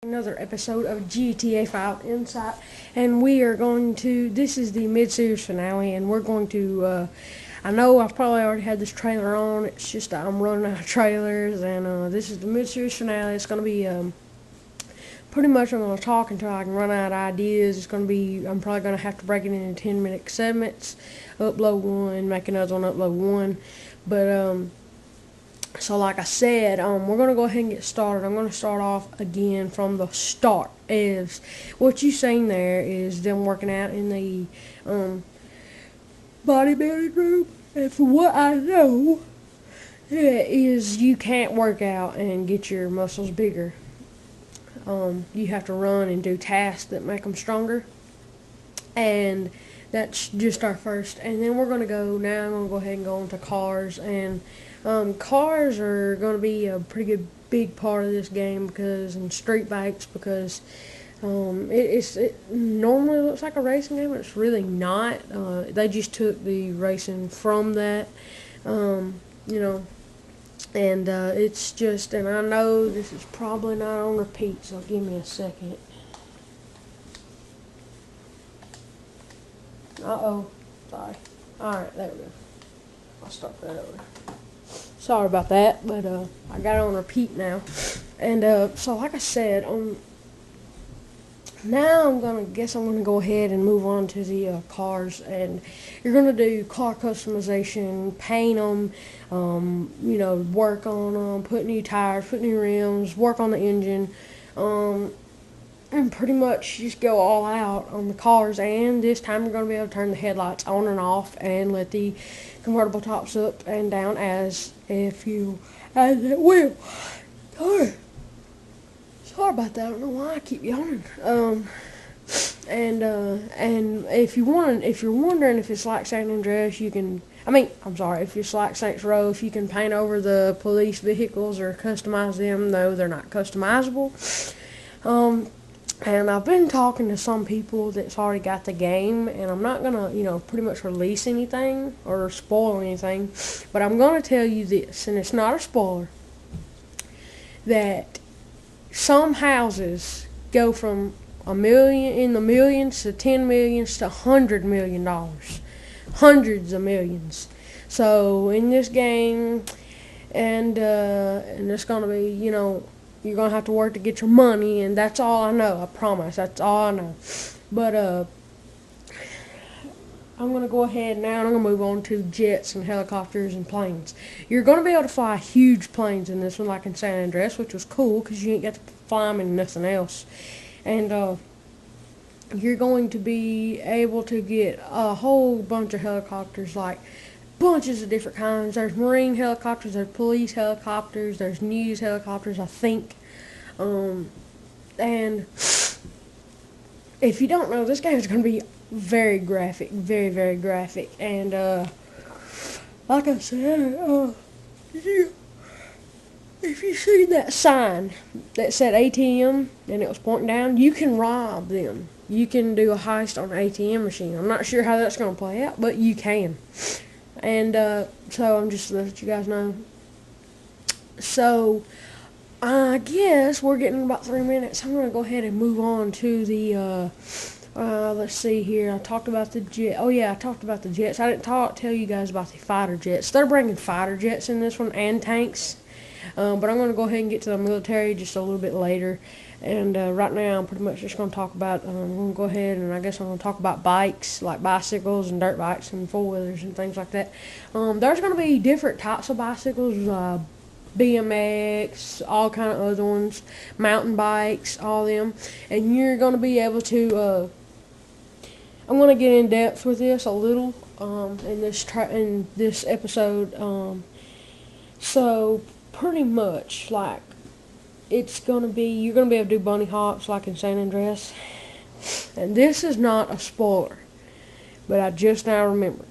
Another episode of Gta5 Insight, and we are going to, this is the mid-series finale, and we're going to, I know I've probably already had this trailer on, it's just I'm running out of trailers, and this is the mid-series finale. It's going to be, pretty much I'm going to talk until I can run out of ideas. It's going to be, I'm probably going to have to break it into 10-minute segments, upload one, make another one, upload one, but, so like I said, we're going to go ahead and get started. I'm going to start off again from the start. Is what you seen there is them working out in the bodybuilding room. And from what I know, is you can't work out and get your muscles bigger. You have to run and do tasks that make them stronger. And that's just our first. And then we're going to go, now I'm going to go ahead and go into cars. And cars are going to be a pretty good big part of this game and street bikes because it normally looks like a racing game, but it's really not. They just took the racing from that, you know, and it's just, and I know this is probably not on repeat, so give me a second. Uh-oh, sorry. Alright, there we go. I'll start that over. Sorry about that, but I got it on repeat now. And so like I said, now I'm gonna go ahead and move on to the cars, and you're gonna do car customization, paint them, you know, work on them, put new tires, put new rims, work on the engine, and pretty much just go all out on the cars. And this time you're going to be able to turn the headlights on and off and let the convertible tops up and down as if you had that wheel. Sorry about that. I don't know why I keep yawning. And if you're wondering if it's like San Andreas, you can. If it's like Saints Row, if you can paint over the police vehicles or customize them. No, they're not customizable. And I've been talking to some people that's already got the game, and I'm not going to, you know, pretty much release anything or spoil anything, but I'm going to tell you this, and it's not a spoiler, that some houses go from in the millions to 10 millions to $100 million. Hundreds of millions. So in this game, and it's going to be, you know, you're going to have to work to get your money, and that's all I know. I promise. That's all I know. But I'm going to go ahead now, and I'm going to move on to jets and helicopters and planes. You're going to be able to fly huge planes in this one, like in San Andreas, which was cool because you ain't got to fly them in nothing else. And you're going to be able to get a whole bunch of helicopters, like bunches of different kinds. There's marine helicopters, there's police helicopters, there's news helicopters, I think. And if you don't know, this game is going to be very graphic, very, very graphic. And like I said, if you see that sign that said ATM and it was pointing down, you can rob them. You can do a heist on an ATM machine. I'm not sure how that's going to play out, but you can. And so I'm just to let you guys know. So I guess we're getting about 3 minutes. I'm going to go ahead and move on to the, let's see here. I talked about the jet. Oh yeah, I talked about the jets. I didn't tell you guys about the fighter jets. They're bringing fighter jets in this one and tanks. But I'm going to go ahead and get to the military just a little bit later. And right now I'm pretty much just going to talk about, I'm going to go ahead and I guess I'm going to talk about bikes, like bicycles and dirt bikes and four-wheelers and things like that. There's going to be different types of bicycles, BMX, all kind of other ones, mountain bikes, all them. And you're going to be able to, I'm going to get in depth with this a little in this episode. So pretty much like, it's going to be, you're going to be able to do bunny hops like in San Andreas. And this is not a spoiler, but I just now remembered.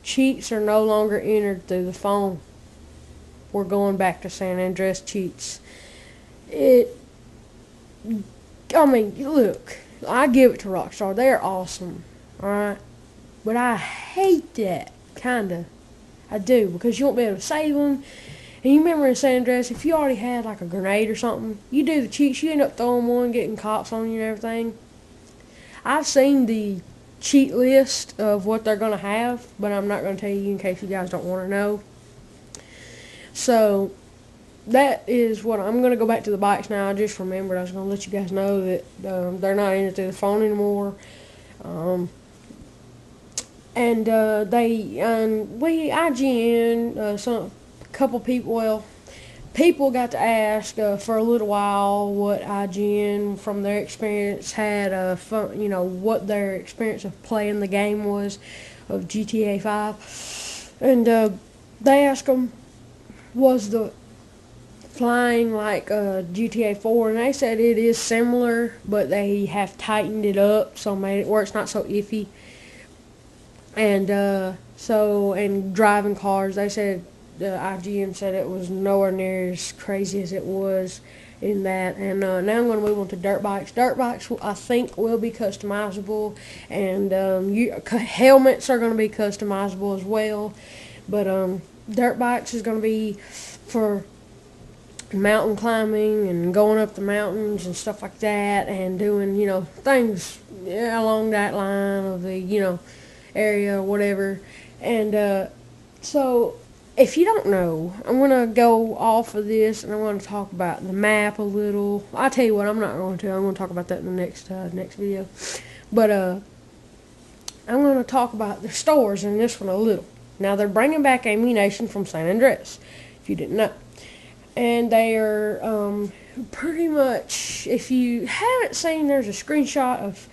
Cheats are no longer entered through the phone. We're going back to San Andreas cheats. Look, I give it to Rockstar. They're awesome, alright? But I hate that, kinda. I do, because you won't be able to save them. And you remember in San Andreas, if you already had like a grenade or something, you do the cheats, you end up throwing one, getting cops on you and everything. I've seen the cheat list of what they're going to have, but I'm not going to tell you in case you guys don't want to know. So that is what I'm going to go back to the bikes now. I just remembered I was going to let you guys know that they're not in it through the phone anymore. IGN, some couple people, well, people got to ask for a little while what IGN from their experience had fun, what their experience of playing the game was of GTA 5, and they asked them, was the flying like GTA 4, and they said it is similar, but they have tightened it up so made it where it's not so iffy. And and driving cars, they said IGN said it was nowhere near as crazy as it was in that. And now I'm going to move on to dirt bikes. Dirt bikes, I think, will be customizable, and helmets are going to be customizable as well. But dirt bikes is going to be for mountain climbing and going up the mountains and stuff like that, and doing things along that line of the area or whatever. And so if you don't know, I'm going to go off of this and I'm going to talk about the map a little. I'll tell you what, I'm going to talk about that in the next video. But I'm going to talk about the stores in this one a little. Now, they're bringing back ammunition from San Andreas, if you didn't know. And they are pretty much, if you haven't seen, there's a screenshot of,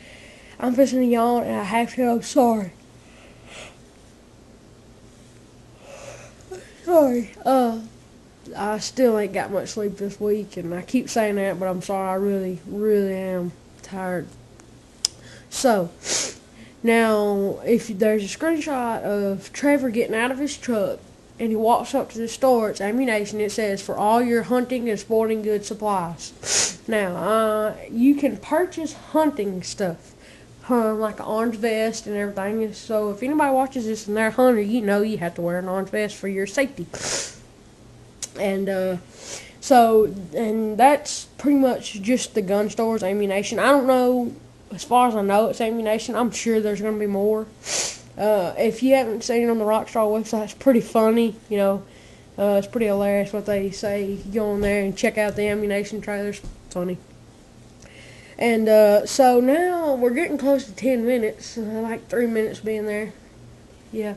I'm fixing to yawn and I have to, I'm sorry. Sorry. I still ain't got much sleep this week, and I keep saying that, but I'm sorry, I really, really am tired. So, now, if there's a screenshot of Trevor getting out of his truck, and he walks up to the store, it's ammunition, it says, for all your hunting and sporting goods supplies. Now, you can purchase hunting stuff, like an orange vest and everything. So if anybody watches this and they're a hunter, you have to wear an orange vest for your safety. And and that's pretty much just the gun store's ammunition. I don't know, as far as I know, it's ammunition. I'm sure there's going to be more. If you haven't seen it on the Rockstar website, it's pretty funny, it's pretty hilarious what they say. You go on there and check out the ammunition trailers. Funny. And so now we're getting close to 10 minutes, like 3 minutes being there. Yeah.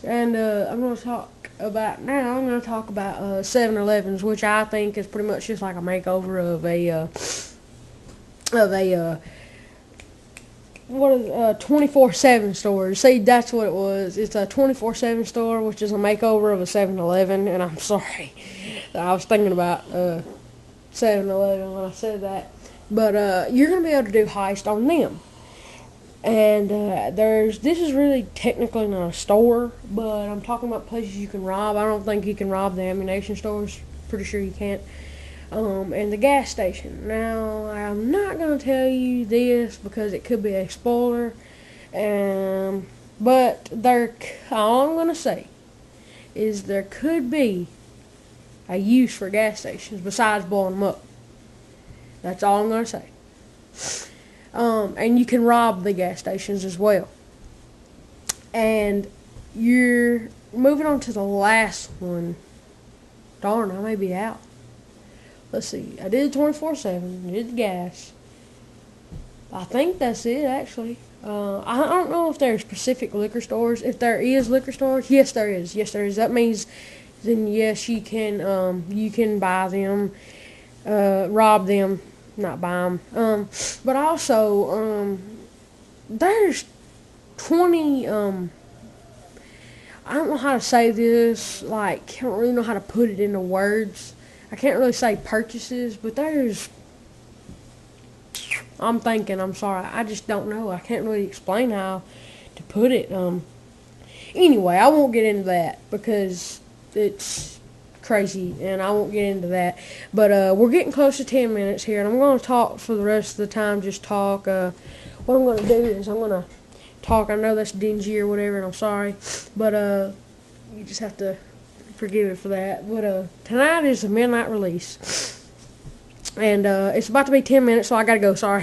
And I'm going to talk about 7-Elevens, which I think is pretty much just like a makeover of a 24/7 store. See, that's what it was. It's a 24/7 store, which is a makeover of a 7-Eleven. And I'm sorry, I was thinking about 7-Eleven when I said that. But you're going to be able to do heist on them. And this is really technically not a store, but I'm talking about places you can rob. I don't think you can rob the ammunition stores. Pretty sure you can't. And the gas station. Now, I'm not going to tell you this because it could be a spoiler. But all I'm going to say is there could be a use for gas stations besides blowing them up. That's all I'm going to say. And you can rob the gas stations as well. And you're moving on to the last one. Darn, I may be out. Let's see. I did 24/7. Did the gas. I think that's it, actually. I don't know if there's specific liquor stores. If there is liquor stores, yes, there is. Yes, there is. That means, then yes, you can buy them, rob them. Not buy them. But also, there's 20, I don't know how to say this, like, I don't really know how to put it into words. I can't really say purchases, but I'm sorry, I just don't know. I can't really explain how to put it. Anyway, I won't get into that because it's crazy, and I won't get into that. But we're getting close to 10 minutes here, and I'm going to talk for the rest of the time. Just talk. What I'm going to do is I'm going to talk. I know that's dingy or whatever, and I'm sorry, but you just have to forgive it for that. But tonight is a midnight release. And it's about to be 10 minutes, so I gotta go. Sorry.